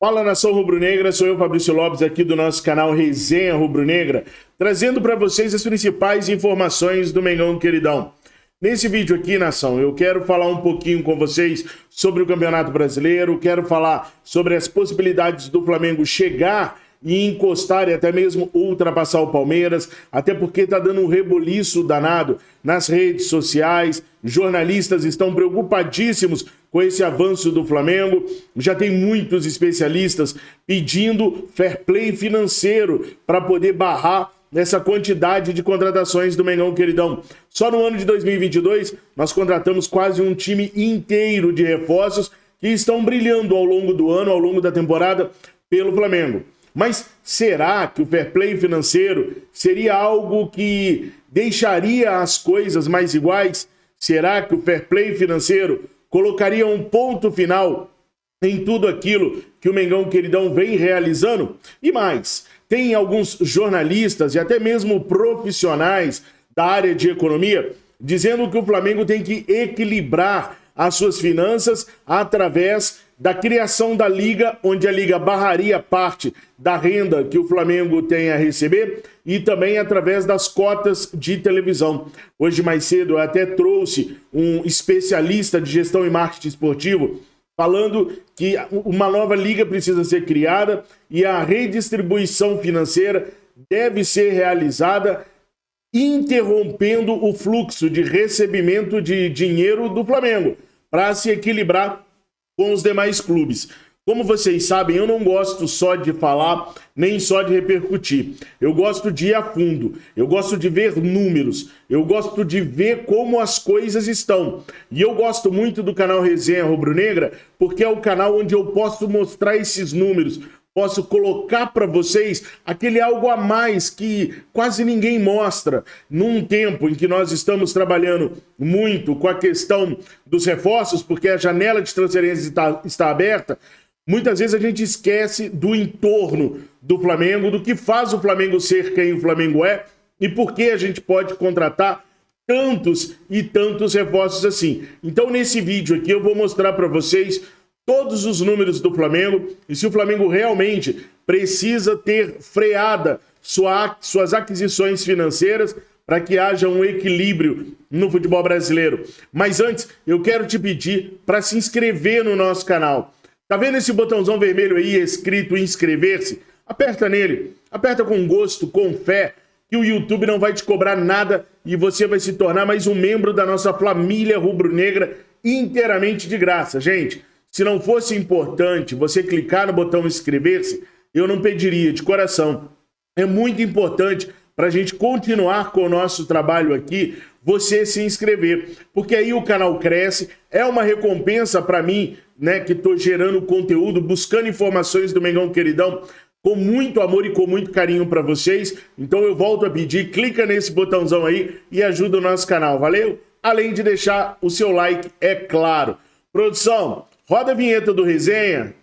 Fala, nação rubro-negra, sou eu, Fabrício Lopes, aqui do nosso canal Resenha Rubro-Negra, trazendo para vocês as principais informações do Mengão Queridão. Nesse vídeo aqui, nação, eu quero falar um pouquinho com vocês sobre o Campeonato Brasileiro, quero falar sobre as possibilidades do Flamengo chegar e encostar e até mesmo ultrapassar o Palmeiras, até porque está dando um reboliço danado nas redes sociais, jornalistas estão preocupadíssimos com esse avanço do Flamengo, já tem muitos especialistas pedindo fair play financeiro para poder barrar nessa quantidade de contratações do Mengão Queridão. Só no ano de 2022, nós contratamos quase um time inteiro de reforços que estão brilhando ao longo do ano, ao longo da temporada, pelo Flamengo. Mas será que o fair play financeiro seria algo que deixaria as coisas mais iguais? Será que o fair play financeiro colocaria um ponto final em tudo aquilo que o Mengão Queridão vem realizando? E mais, tem alguns jornalistas e até mesmo profissionais da área de economia dizendo que o Flamengo tem que equilibrar as suas finanças através da criação da Liga, onde a Liga barraria parte da renda que o Flamengo tem a receber e também através das cotas de televisão. Hoje mais cedo eu até trouxe um especialista de gestão e marketing esportivo falando que uma nova liga precisa ser criada e a redistribuição financeira deve ser realizada interrompendo o fluxo de recebimento de dinheiro do Flamengo para se equilibrar com os demais clubes. Como vocês sabem, eu não gosto só de falar, nem só de repercutir. Eu gosto de ir a fundo, eu gosto de ver números, eu gosto de ver como as coisas estão. E eu gosto muito do canal Resenha Rubro-Negra, porque é o canal onde eu posso mostrar esses números, posso colocar para vocês aquele algo a mais que quase ninguém mostra. Num tempo em que nós estamos trabalhando muito com a questão dos reforços, porque a janela de transferência está aberta, muitas vezes a gente esquece do entorno do Flamengo, do que faz o Flamengo ser quem o Flamengo é e por que a gente pode contratar tantos e tantos reforços assim. Então, nesse vídeo aqui, eu vou mostrar para vocês todos os números do Flamengo e se o Flamengo realmente precisa ter freada suas aquisições financeiras para que haja um equilíbrio no futebol brasileiro. Mas antes, eu quero te pedir para se inscrever no nosso canal. Tá vendo esse botãozão vermelho aí escrito inscrever-se? Aperta nele, aperta com gosto, com fé, que o YouTube não vai te cobrar nada e você vai se tornar mais um membro da nossa família rubro-negra inteiramente de graça, gente. Se não fosse importante você clicar no botão inscrever-se, eu não pediria, de coração. É muito importante para a gente continuar com o nosso trabalho aqui, você se inscrever, porque aí o canal cresce, é uma recompensa para mim, né, que estou gerando conteúdo, buscando informações do Mengão Queridão, com muito amor e com muito carinho para vocês. Então eu volto a pedir, clica nesse botãozão aí e ajuda o nosso canal, valeu? Além de deixar o seu like, é claro. Produção, roda a vinheta do Resenha.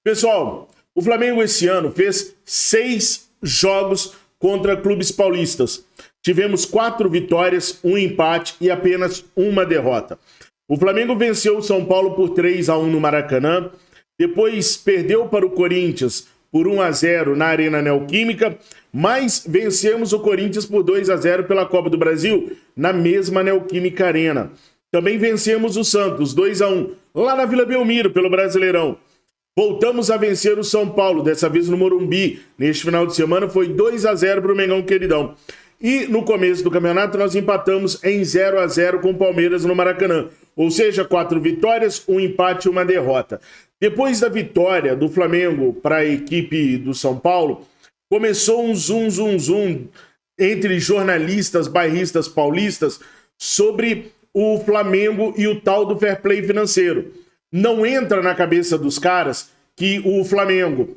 Pessoal, o Flamengo esse ano fez 6 jogos contra clubes paulistas. Tivemos 4 vitórias, 1 empate e apenas 1 derrota. O Flamengo venceu o São Paulo por 3-1 no Maracanã, depois perdeu para o Corinthians por 1-0 na Arena Neoquímica, mas vencemos o Corinthians por 2-0 pela Copa do Brasil, na mesma Neoquímica Arena. Também vencemos o Santos, 2-1, lá na Vila Belmiro, pelo Brasileirão. Voltamos a vencer o São Paulo, dessa vez no Morumbi. Neste final de semana foi 2-0 para o Mengão Queridão. E no começo do campeonato nós empatamos em 0-0 com o Palmeiras no Maracanã. Ou seja, 4 vitórias, 1 empate e 1 derrota. Depois da vitória do Flamengo para a equipe do São Paulo, começou um zum entre jornalistas, bairristas paulistas sobre o Flamengo e o tal do fair play financeiro. Não entra na cabeça dos caras que o Flamengo,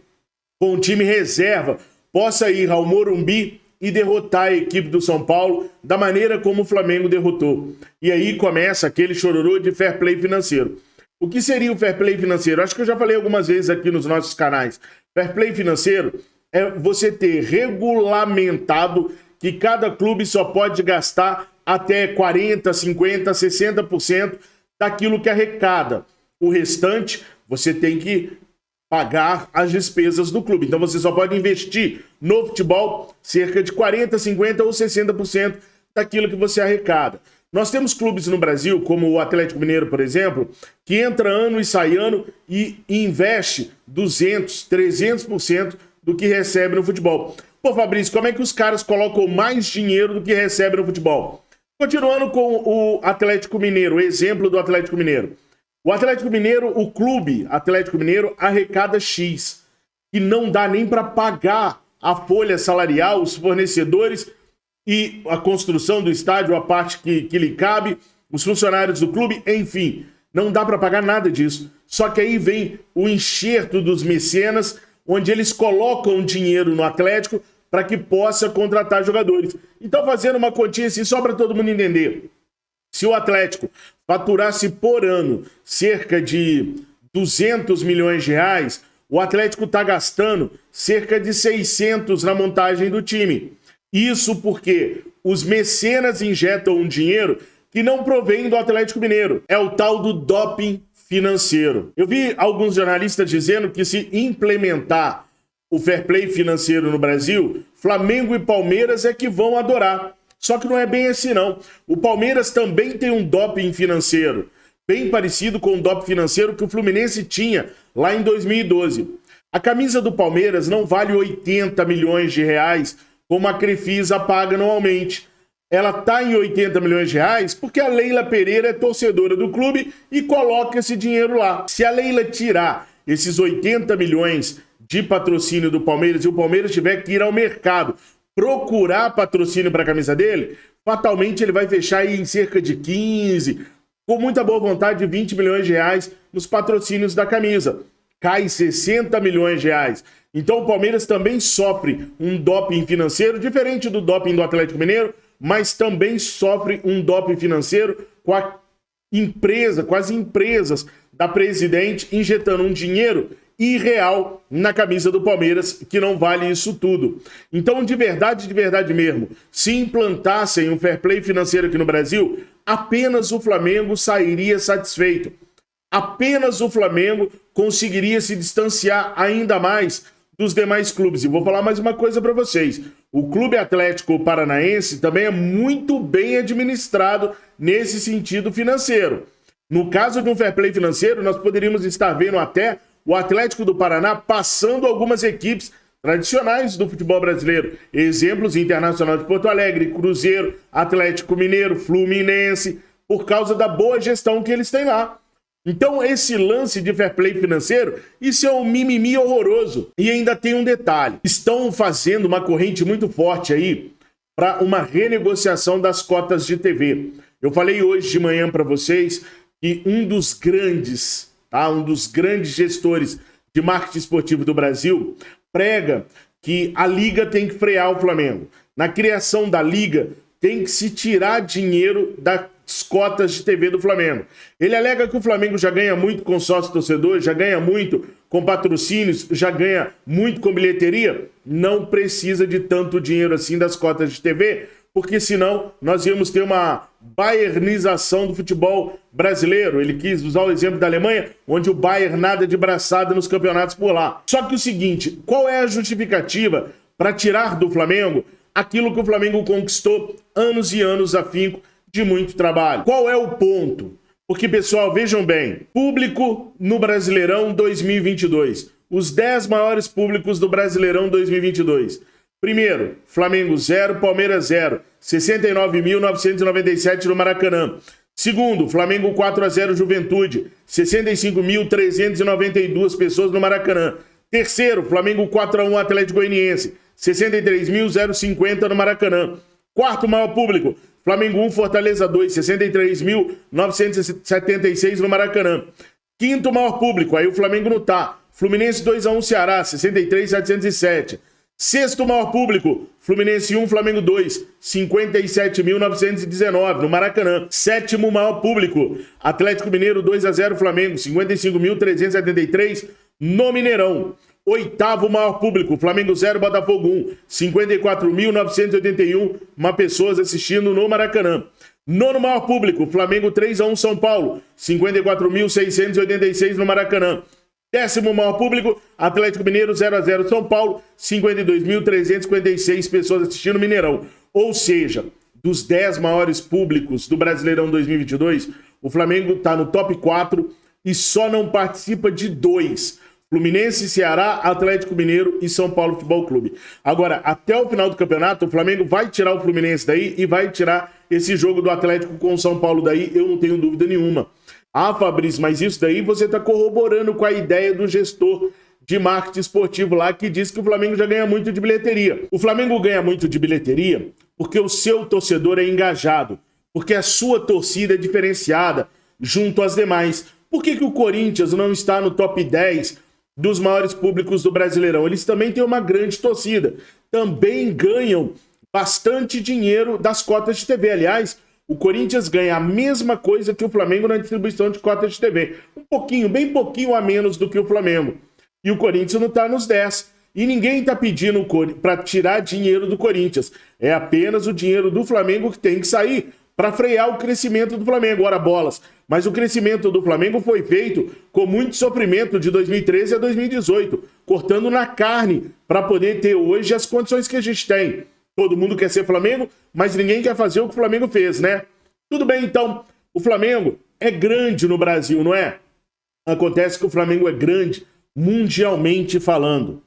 com o time reserva, possa ir ao Morumbi e derrotar a equipe do São Paulo da maneira como o Flamengo derrotou. E aí começa aquele chororô de fair play financeiro. O que seria o fair play financeiro? Acho que eu já falei algumas vezes aqui nos nossos canais. Fair play financeiro é você ter regulamentado que cada clube só pode gastar até 40%, 50%, 60% daquilo que arrecada. O restante, você tem que pagar as despesas do clube. Então você só pode investir no futebol cerca de 40%, 50% ou 60% daquilo que você arrecada. Nós temos clubes no Brasil, como o Atlético Mineiro, por exemplo, que entra ano e sai ano e investe 200%, 300% do que recebe no futebol. Pô, Fabrício, como é que os caras colocam mais dinheiro do que recebem no futebol? Continuando com o Atlético Mineiro, o exemplo do Atlético Mineiro. O Atlético Mineiro, o clube Atlético Mineiro, arrecada X, que não dá nem para pagar a folha salarial, os fornecedores e a construção do estádio, a parte que lhe cabe, os funcionários do clube, enfim, não dá para pagar nada disso. Só que aí vem o enxerto dos mecenas, onde eles colocam dinheiro no Atlético para que possa contratar jogadores. Então, fazendo uma continha assim, só para todo mundo entender. Se o Atlético faturasse por ano cerca de 200 milhões de reais, o Atlético está gastando cerca de 600 na montagem do time. Isso porque os mecenas injetam um dinheiro que não provém do Atlético Mineiro. É o tal do doping financeiro. Eu vi alguns jornalistas dizendo que se implementar o fair play financeiro no Brasil, Flamengo e Palmeiras é que vão adorar. Só que não é bem assim, não. O Palmeiras também tem um doping financeiro, bem parecido com o doping financeiro que o Fluminense tinha lá em 2012. A camisa do Palmeiras não vale 80 milhões de reais, como a Crefisa paga anualmente. Ela está em 80 milhões de reais porque a Leila Pereira é torcedora do clube e coloca esse dinheiro lá. Se a Leila tirar esses 80 milhões de patrocínio do Palmeiras e o Palmeiras tiver que ir ao mercado procurar patrocínio para a camisa dele, fatalmente ele vai fechar aí em cerca de 15, com muita boa vontade, 20 milhões de reais nos patrocínios da camisa. Cai 60 milhões de reais. Então o Palmeiras também sofre um doping financeiro, diferente do doping do Atlético Mineiro, mas também sofre um doping financeiro com a empresa, com as empresas da presidente injetando um dinheiro irreal na camisa do Palmeiras, que não vale isso tudo. Então, de verdade mesmo, se implantassem um fair play financeiro aqui no Brasil, apenas o Flamengo sairia satisfeito. Apenas o Flamengo conseguiria se distanciar ainda mais dos demais clubes. E vou falar mais uma coisa para vocês. O Clube Atlético Paranaense também é muito bem administrado nesse sentido financeiro. No caso de um fair play financeiro, nós poderíamos estar vendo até o Atlético do Paraná passando algumas equipes tradicionais do futebol brasileiro. Exemplos: Internacional de Porto Alegre, Cruzeiro, Atlético Mineiro, Fluminense, por causa da boa gestão que eles têm lá. Então, esse lance de fair play financeiro, isso é um mimimi horroroso. E ainda tem um detalhe: estão fazendo uma corrente muito forte aí para uma renegociação das cotas de TV. Eu falei hoje de manhã para vocês que um dos grandes gestores de marketing esportivo do Brasil prega que a Liga tem que frear o Flamengo. Na criação da Liga, tem que se tirar dinheiro das cotas de TV do Flamengo. Ele alega que o Flamengo já ganha muito com sócio-torcedor, já ganha muito com patrocínios, já ganha muito com bilheteria. Não precisa de tanto dinheiro assim das cotas de TV, porque senão nós íamos ter uma bayernização do futebol brasileiro. Ele quis usar o exemplo da Alemanha, onde o Bayern nada de braçada nos campeonatos por lá. Só que o seguinte, qual é a justificativa para tirar do Flamengo aquilo que o Flamengo conquistou anos e anos a finco de muito trabalho? Qual é o ponto? Porque, pessoal, vejam bem, público no Brasileirão 2022. Os 10 maiores públicos do Brasileirão 2022. Primeiro, Flamengo 0, Palmeiras 0, 69.997 no Maracanã. Segundo, Flamengo 4-0 Juventude, 65.392 pessoas no Maracanã. Terceiro, Flamengo 4-1 Atlético Goianiense, 63.050 no Maracanã. Quarto maior público, Flamengo 1, Fortaleza 2, 63.976 no Maracanã. Quinto maior público, aí o Flamengo não tá. Fluminense 2-1 Ceará, 63.707. Sexto maior público, Fluminense 1, Flamengo 2, 57.919 no Maracanã. Sétimo maior público, Atlético Mineiro 2-0 Flamengo, 55.373 no Mineirão. Oitavo maior público, Flamengo 0, Botafogo 1. 54.981 pessoas assistindo no Maracanã. Nono maior público, Flamengo 3-1 São Paulo. 54.686 no Maracanã. Décimo maior público, Atlético Mineiro 0-0 São Paulo. 52.356 pessoas assistindo no Mineirão. Ou seja, dos 10 maiores públicos do Brasileirão 2022, o Flamengo está no top 4 e só não participa de 2. Fluminense, Ceará, Atlético Mineiro e São Paulo Futebol Clube. Agora, até o final do campeonato, o Flamengo vai tirar o Fluminense daí e vai tirar esse jogo do Atlético com o São Paulo daí, eu não tenho dúvida nenhuma. Ah, Fabrício, mas isso daí você está corroborando com a ideia do gestor de marketing esportivo lá que diz que o Flamengo já ganha muito de bilheteria. O Flamengo ganha muito de bilheteria porque o seu torcedor é engajado, porque a sua torcida é diferenciada junto às demais. Por que o Corinthians não está no top 10 dos maiores públicos do Brasileirão? Eles também têm uma grande torcida, também ganham bastante dinheiro das cotas de TV. Aliás, o Corinthians ganha a mesma coisa que o Flamengo na distribuição de cotas de TV. Um pouquinho, bem pouquinho a menos do que o Flamengo. E o Corinthians não está nos 10. E ninguém está pedindo para tirar dinheiro do Corinthians. É apenas o dinheiro do Flamengo que tem que sair para frear o crescimento do Flamengo. Ora bolas. Mas o crescimento do Flamengo foi feito com muito sofrimento de 2013 a 2018, cortando na carne para poder ter hoje as condições que a gente tem. Todo mundo quer ser Flamengo, mas ninguém quer fazer o que o Flamengo fez, né? Tudo bem, então. O Flamengo é grande no Brasil, não é? Acontece que o Flamengo é grande mundialmente falando.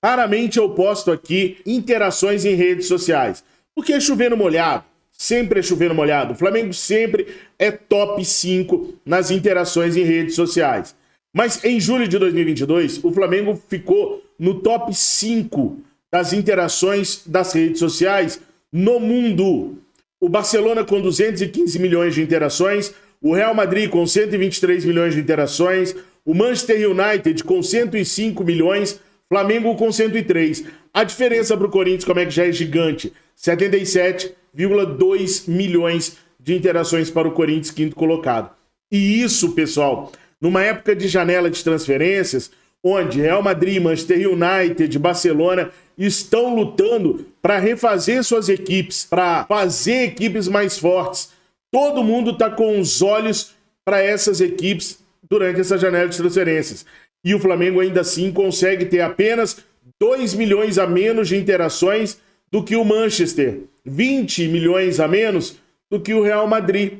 Raramente eu posto aqui interações em redes sociais, porque é chovendo molhado. Sempre é chovendo molhado. O Flamengo sempre é top 5 nas interações em redes sociais. Mas em julho de 2022, o Flamengo ficou no top 5 das interações das redes sociais no mundo. O Barcelona com 215 milhões de interações, o Real Madrid com 123 milhões de interações, o Manchester United com 105 milhões, Flamengo com 103. A diferença para o Corinthians, como é que já é gigante? 77,2 milhões de interações para o Corinthians, quinto colocado. E isso, pessoal, numa época de janela de transferências, onde Real Madrid, Manchester United, Barcelona estão lutando para refazer suas equipes, para fazer equipes mais fortes. Todo mundo está com os olhos para essas equipes durante essa janela de transferências. E o Flamengo ainda assim consegue ter apenas 2 milhões a menos de interações do que o Manchester, 20 milhões a menos do que o Real Madrid.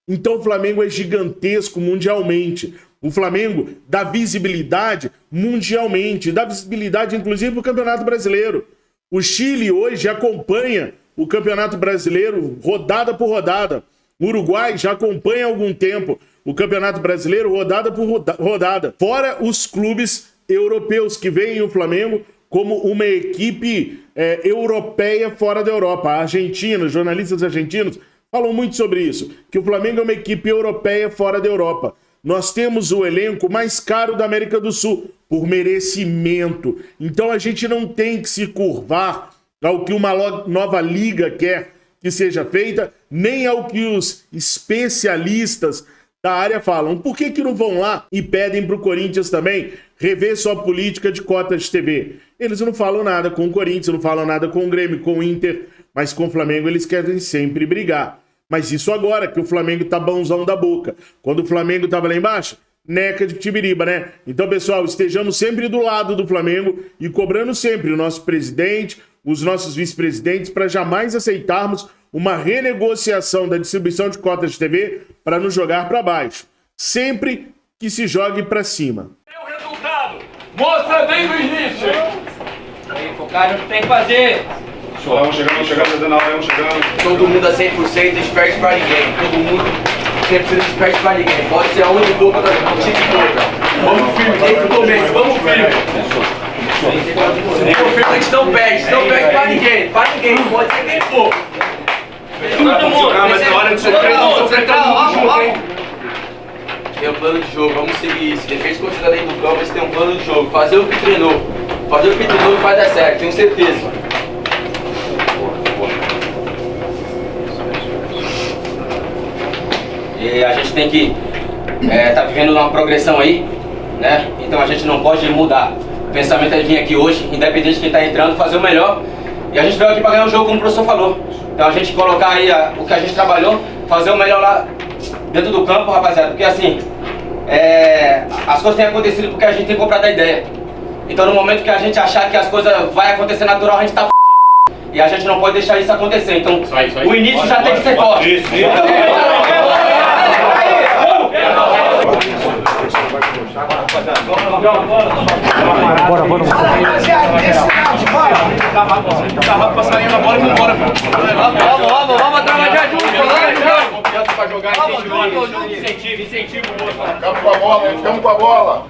Então o Flamengo é gigantesco mundialmente. O Flamengo dá visibilidade mundialmente, dá visibilidade inclusive para o Campeonato Brasileiro. O Chile hoje acompanha o Campeonato Brasileiro rodada por rodada. O Uruguai já acompanha há algum tempo o Campeonato Brasileiro rodada por rodada. Fora os clubes europeus que veem o Flamengo como uma equipe europeia fora da Europa. A Argentina, os jornalistas argentinos falam muito sobre isso, que o Flamengo é uma equipe europeia fora da Europa. Nós temos o elenco mais caro da América do Sul, por merecimento. Então a gente não tem que se curvar ao que uma nova liga quer que seja feita, nem ao que os especialistas da área falam. Por que não vão lá e pedem para o Corinthians também rever sua política de cotas de TV? Eles não falam nada com o Corinthians, não falam nada com o Grêmio, com o Inter, mas com o Flamengo eles querem sempre brigar. Mas isso agora que o Flamengo tá bonzão da boca. Quando o Flamengo tava lá embaixo, neca de Tibiriba, né? Então, pessoal, estejamos sempre do lado do Flamengo e cobrando sempre o nosso presidente, os nossos vice-presidentes, para jamais aceitarmos uma renegociação da distribuição de cotas de TV para nos jogar para baixo. Sempre que se jogue para cima. Tem o resultado. Mostra bem no início. Aí, focado no que tem que fazer. Vamos chegando, dando aula, vamos chegando. Todo mundo a 100% desperto pra ninguém. Todo mundo 100% desperto pra ninguém. Pode ser aonde for, pra time for. Vamos firme, desde o começo, vamos firme. Se for firme, a gente não perde pra ninguém. Pra ninguém, pode ser quem for. Todo mundo. Mas na hora de sofrer, não sofrer todo mundo junto, hein? Tem um plano de jogo, vamos seguir isso. Defesa continua dentro do campo, mas tem um plano de jogo. Fazer o que treinou. Fazer o que treinou vai dar certo, tenho certeza. E a gente tem que tá vivendo uma progressão aí, né? Então a gente não pode mudar. O pensamento é vir aqui hoje, independente de quem tá entrando, fazer o melhor. E a gente veio aqui para ganhar o jogo, como o professor falou. Então a gente colocar aí o que a gente trabalhou, fazer o melhor lá dentro do campo, rapaziada. Porque assim, as coisas têm acontecido porque a gente tem comprado a ideia. Então no momento que a gente achar que as coisas vai acontecer natural, a gente tá f***. E a gente não pode deixar isso acontecer. Então o início já tem que ser forte. Isso. Bora. Vamos trabalhar junto. Confiança pra jogar, incentivo o outro. Ficamos com a bola.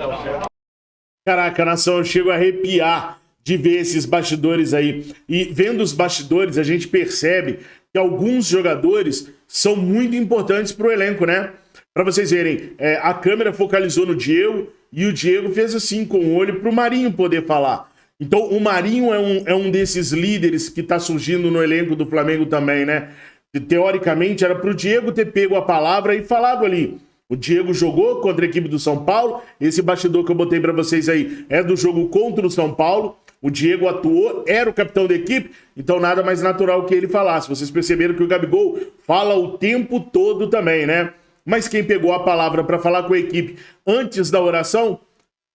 Caraca, nação, eu chego a arrepiar de ver esses bastidores aí. E vendo os bastidores, a gente percebe que alguns jogadores são muito importantes pro elenco, né? Pra vocês verem, a câmera focalizou no Diego e o Diego fez assim com o olho pro Marinho poder falar. Então o Marinho é um desses líderes que tá surgindo no elenco do Flamengo também, né? Que, teoricamente era pro Diego ter pego a palavra e falado ali. O Diego jogou contra a equipe do São Paulo. Esse bastidor que eu botei pra vocês aí é do jogo contra o São Paulo. O Diego atuou, era o capitão da equipe, então nada mais natural que ele falasse. Vocês perceberam que o Gabigol fala o tempo todo também, né? Mas quem pegou a palavra para falar com a equipe antes da oração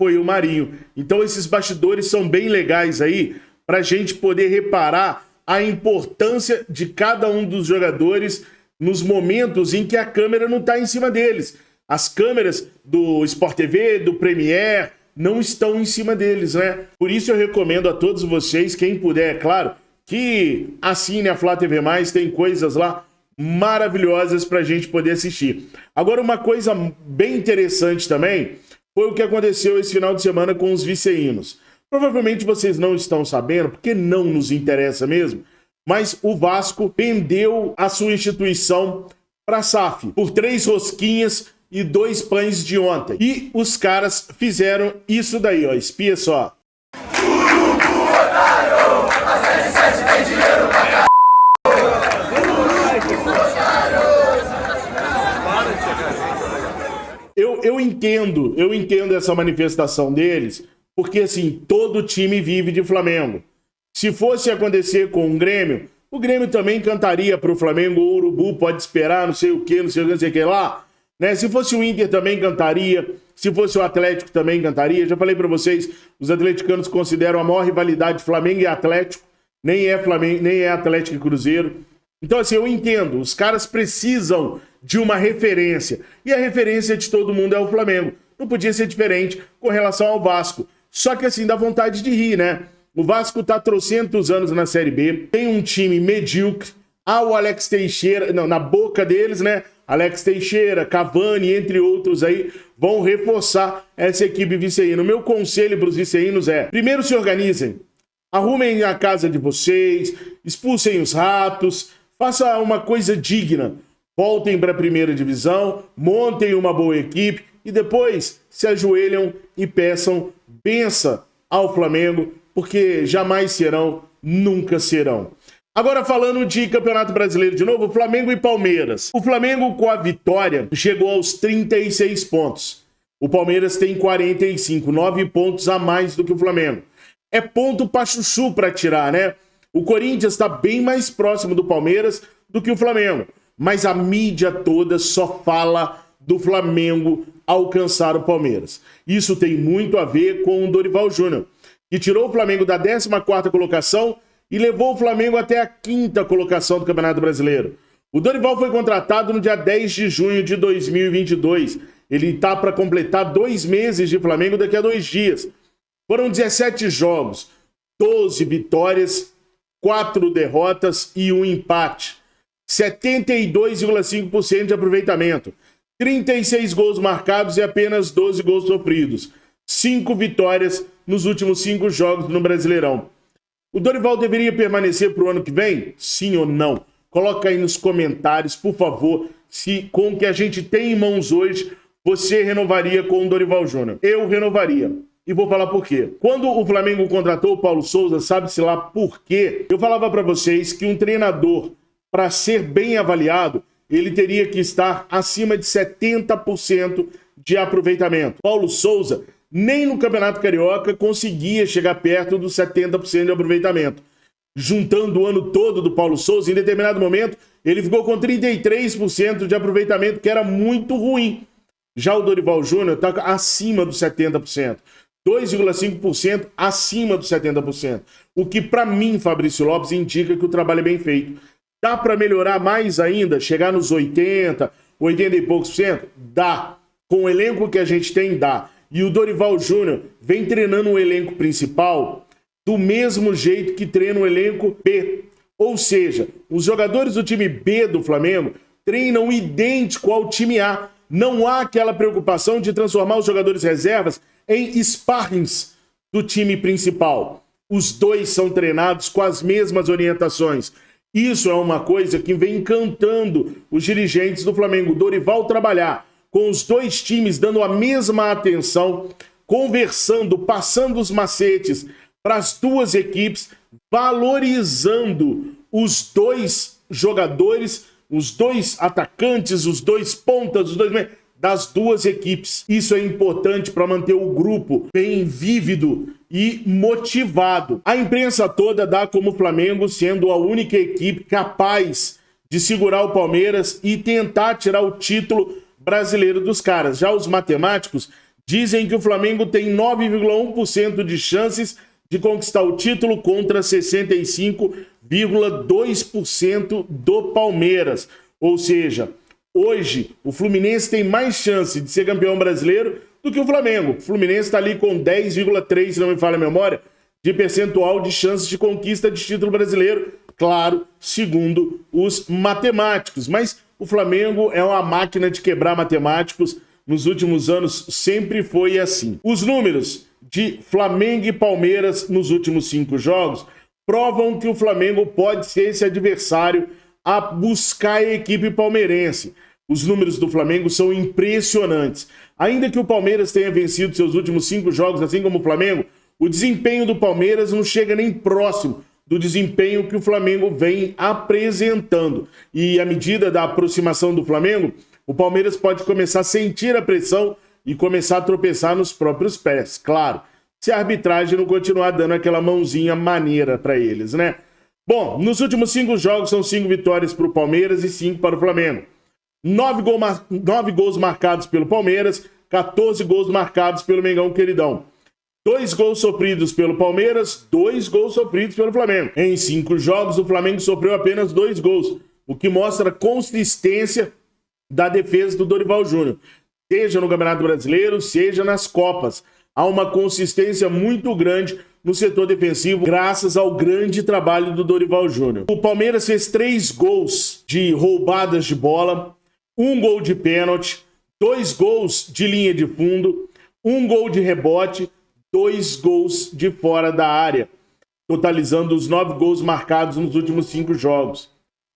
foi o Marinho. Então esses bastidores são bem legais aí para a gente poder reparar a importância de cada um dos jogadores nos momentos em que a câmera não está em cima deles. As câmeras do Sport TV, do Premiere, não estão em cima deles, né? Por isso eu recomendo a todos vocês, quem puder, é claro, que assine a Flá TV+, tem coisas lá maravilhosas pra gente poder assistir. Agora, uma coisa bem interessante também foi o que aconteceu esse final de semana com os viceínos. Provavelmente vocês não estão sabendo, porque não nos interessa mesmo, mas o Vasco vendeu a sua instituição para a SAF por 3 rosquinhas e 2 pães de ontem. E os caras fizeram isso daí, ó. Espia só. Eu entendo essa manifestação deles, porque assim, todo time vive de Flamengo. Se fosse acontecer com o Grêmio também cantaria pro Flamengo, o Urubu pode esperar, não sei o que, não sei o que lá. Né? Se fosse o Inter também cantaria, se fosse o Atlético também cantaria. Já falei pra vocês, os atleticanos consideram a maior rivalidade Flamengo e Atlético, nem é Atlético e Cruzeiro. Então assim, eu entendo, os caras precisam de uma referência, e a referência de todo mundo é o Flamengo. Não podia ser diferente com relação ao Vasco. Só que assim, dá vontade de rir, né? O Vasco tá há trocentos anos na Série B, tem um time medíocre, o Alex Teixeira, não, na boca deles, né? Alex Teixeira, Cavani, entre outros aí, vão reforçar essa equipe viceína. O meu conselho para os viceínos é, primeiro se organizem, arrumem a casa de vocês, expulsem os ratos, faça uma coisa digna, voltem para a primeira divisão, montem uma boa equipe e depois se ajoelham e peçam benção ao Flamengo, porque jamais serão, nunca serão. Agora falando de Campeonato Brasileiro de novo, Flamengo e Palmeiras. O Flamengo com a vitória chegou aos 36 pontos. O Palmeiras tem 45, 9 pontos a mais do que o Flamengo. É ponto pra chuchu pra tirar, né? O Corinthians está bem mais próximo do Palmeiras do que o Flamengo. Mas a mídia toda só fala do Flamengo alcançar o Palmeiras. Isso tem muito a ver com o Dorival Júnior, que tirou o Flamengo da 14ª colocação e levou o Flamengo até a 5ª colocação do Campeonato Brasileiro. O Dorival foi contratado no dia 10 de junho de 2022. Ele está para completar 2 meses de Flamengo daqui a 2 dias. Foram 17 jogos, 12 vitórias, 4 derrotas e 1 empate. 72,5% de aproveitamento. 36 gols marcados e apenas 12 gols sofridos. 5 vitórias nos últimos 5 jogos no Brasileirão. O Dorival deveria permanecer para o ano que vem? Sim ou não? Coloca aí nos comentários, por favor, se com o que a gente tem em mãos hoje, você renovaria com o Dorival Júnior. Eu renovaria. E vou falar por quê. Quando o Flamengo contratou o Paulo Souza, sabe-se lá por quê? Eu falava para vocês que um treinador, para ser bem avaliado, ele teria que estar acima de 70% de aproveitamento. Paulo Souza nem no Campeonato Carioca conseguia chegar perto dos 70% de aproveitamento. Juntando o ano todo do Paulo Souza, em determinado momento, ele ficou com 33% de aproveitamento, que era muito ruim. Já o Dorival Júnior está acima dos 70%. 2,5% acima dos 70%. O que, para mim, Fabrício Lopes, indica que o trabalho é bem feito. Dá para melhorar mais ainda? Chegar nos 80, 80 e poucos por cento? Dá. Com o elenco que a gente tem, dá. E o Dorival Júnior vem treinando o elenco principal do mesmo jeito que treina o elenco B. Ou seja, os jogadores do time B do Flamengo treinam idêntico ao time A. Não há aquela preocupação de transformar os jogadores reservas em sparrings do time principal. Os dois são treinados com as mesmas orientações. Isso é uma coisa que vem encantando os dirigentes do Flamengo. O Dorival trabalhar com os dois times dando a mesma atenção, conversando, passando os macetes para as duas equipes, valorizando os dois jogadores, os dois atacantes, os dois pontas, os dois das duas equipes. Isso é importante para manter o grupo bem vívido e motivado. A imprensa toda dá como o Flamengo sendo a única equipe capaz de segurar o Palmeiras e tentar tirar o título brasileiro dos caras. Já os matemáticos dizem que o Flamengo tem 9,1% de chances de conquistar o título contra 65,2% do Palmeiras. Ou seja, hoje o Fluminense tem mais chance de ser campeão brasileiro do que o Flamengo. O Fluminense está ali com 10,3%, se não me falha a memória, de percentual de chances de conquista de título brasileiro. Claro, segundo os matemáticos. Mas o Flamengo é uma máquina de quebrar matemáticos. Nos últimos anos sempre foi assim. Os números de Flamengo e Palmeiras nos últimos 5 jogos provam que o Flamengo pode ser esse adversário a buscar a equipe palmeirense. Os números do Flamengo são impressionantes. Ainda que o Palmeiras tenha vencido seus últimos 5 jogos, assim como o Flamengo, o desempenho do Palmeiras não chega nem próximo do desempenho que o Flamengo vem apresentando. E à medida da aproximação do Flamengo, o Palmeiras pode começar a sentir a pressão e começar a tropeçar nos próprios pés. Claro, se a arbitragem não continuar dando aquela mãozinha maneira para eles, né? Bom, nos últimos 5 jogos são 5 vitórias para o Palmeiras e 5 para o Flamengo. 9 gols marcados pelo Palmeiras, 14 gols marcados pelo Mengão Queridão. 2 gols sofridos pelo Palmeiras, 2 gols sofridos pelo Flamengo. Em 5 jogos, o Flamengo sofreu apenas 2 gols, o que mostra a consistência da defesa do Dorival Júnior. Seja no Campeonato Brasileiro, seja nas Copas. Há uma consistência muito grande no setor defensivo, graças ao grande trabalho do Dorival Júnior. O Palmeiras fez 3 gols de roubadas de bola, 1 gol de pênalti, 2 gols de linha de fundo, 1 gol de rebote, 2 gols de fora da área, totalizando os 9 gols marcados nos últimos 5 jogos.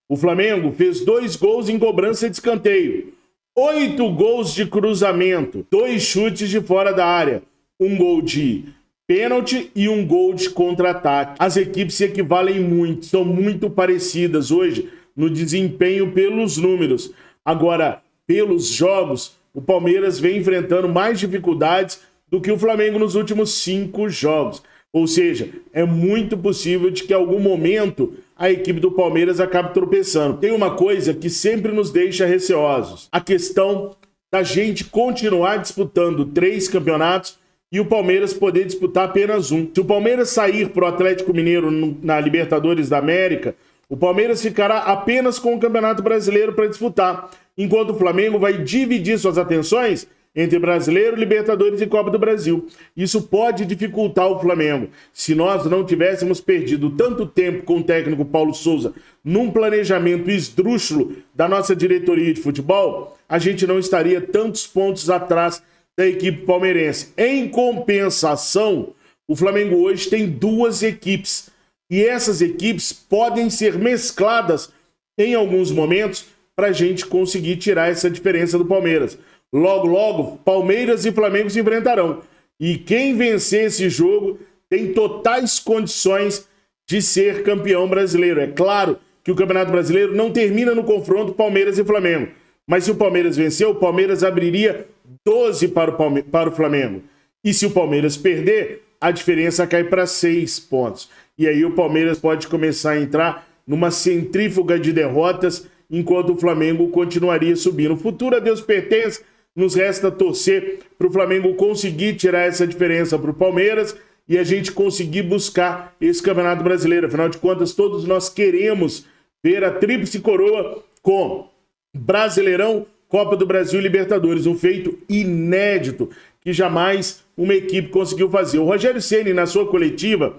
O Flamengo fez 2 gols em cobrança de escanteio, 8 gols de cruzamento, 2 chutes de fora da área, 1 gol de pênalti e 1 gol de contra-ataque. As equipes se equivalem muito, são muito parecidas hoje no desempenho pelos números. Agora, pelos jogos, o Palmeiras vem enfrentando mais dificuldades do que o Flamengo nos últimos 5 jogos. Ou seja, é muito possível de que em algum momento a equipe do Palmeiras acabe tropeçando. Tem uma coisa que sempre nos deixa receosos: a questão da gente continuar disputando 3 campeonatos e o Palmeiras poder disputar apenas 1. Se o Palmeiras sair para o Atlético Mineiro na Libertadores da América, o Palmeiras ficará apenas com o Campeonato Brasileiro para disputar, enquanto o Flamengo vai dividir suas atenções entre Brasileiro, Libertadores e Copa do Brasil. Isso pode dificultar o Flamengo. Se nós não tivéssemos perdido tanto tempo com o técnico Paulo Souza num planejamento esdrúxulo da nossa diretoria de futebol, a gente não estaria tantos pontos atrás da equipe palmeirense. Em compensação, o Flamengo hoje tem 2 equipes. E essas equipes podem ser mescladas em alguns momentos para a gente conseguir tirar essa diferença do Palmeiras. Logo, logo, Palmeiras e Flamengo se enfrentarão. E quem vencer esse jogo tem totais condições de ser campeão brasileiro. É claro que o Campeonato Brasileiro não termina no confronto Palmeiras e Flamengo. Mas se o Palmeiras vencer, o Palmeiras abriria 12 para o Flamengo. E se o Palmeiras perder, a diferença cai para 6 pontos. E aí o Palmeiras pode começar a entrar numa centrífuga de derrotas, enquanto o Flamengo continuaria subindo. O futuro a Deus pertence, nos resta torcer para o Flamengo conseguir tirar essa diferença para o Palmeiras e a gente conseguir buscar esse Campeonato Brasileiro. Afinal de contas, todos nós queremos ver a tríplice coroa com Brasileirão, Copa do Brasil e Libertadores, um feito inédito que jamais uma equipe conseguiu fazer. O Rogério Ceni, na sua coletiva,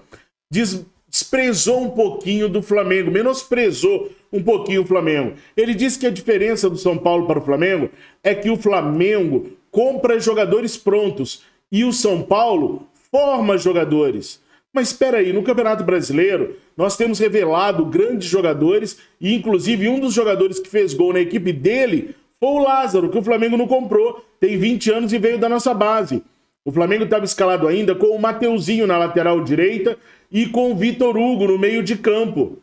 desprezou um pouquinho do Flamengo, menosprezou um pouquinho o Flamengo. Ele disse que a diferença do São Paulo para o Flamengo é que o Flamengo compra jogadores prontos e o São Paulo forma jogadores. Mas espera aí, no Campeonato Brasileiro, nós temos revelado grandes jogadores e, inclusive, um dos jogadores que fez gol na equipe dele foi o Lázaro, que o Flamengo não comprou, tem 20 anos e veio da nossa base. O Flamengo estava escalado ainda com o Mateuzinho na lateral direita e com o Vitor Hugo no meio de campo.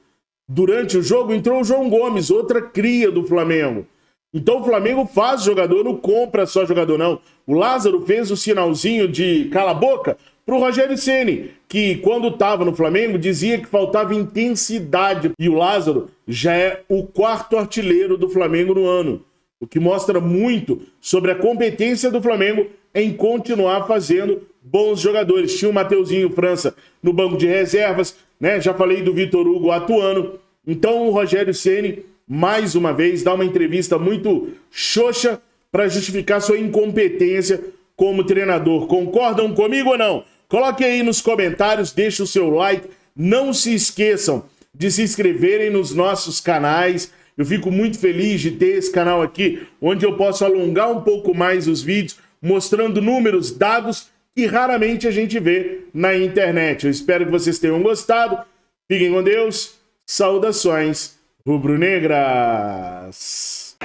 Durante o jogo entrou o João Gomes, outra cria do Flamengo. Então o Flamengo faz jogador, não compra só jogador não. O Lázaro fez o sinalzinho de cala a boca para o Rogério Ceni, que quando estava no Flamengo dizia que faltava intensidade. E o Lázaro já é o 4º artilheiro do Flamengo no ano. O que mostra muito sobre a competência do Flamengo em continuar fazendo bons jogadores. Tinha o Mateuzinho França no banco de reservas, né? Já falei do Vitor Hugo atuando. Então o Rogério Ceni, mais uma vez, dá uma entrevista muito xoxa para justificar sua incompetência como treinador. Concordam comigo ou não? Coloque aí nos comentários, deixe o seu like. Não se esqueçam de se inscreverem nos nossos canais. Eu fico muito feliz de ter esse canal aqui, onde eu posso alongar um pouco mais os vídeos, mostrando números, dados que raramente a gente vê na internet. Eu espero que vocês tenham gostado. Fiquem com Deus. Saudações rubro-negras.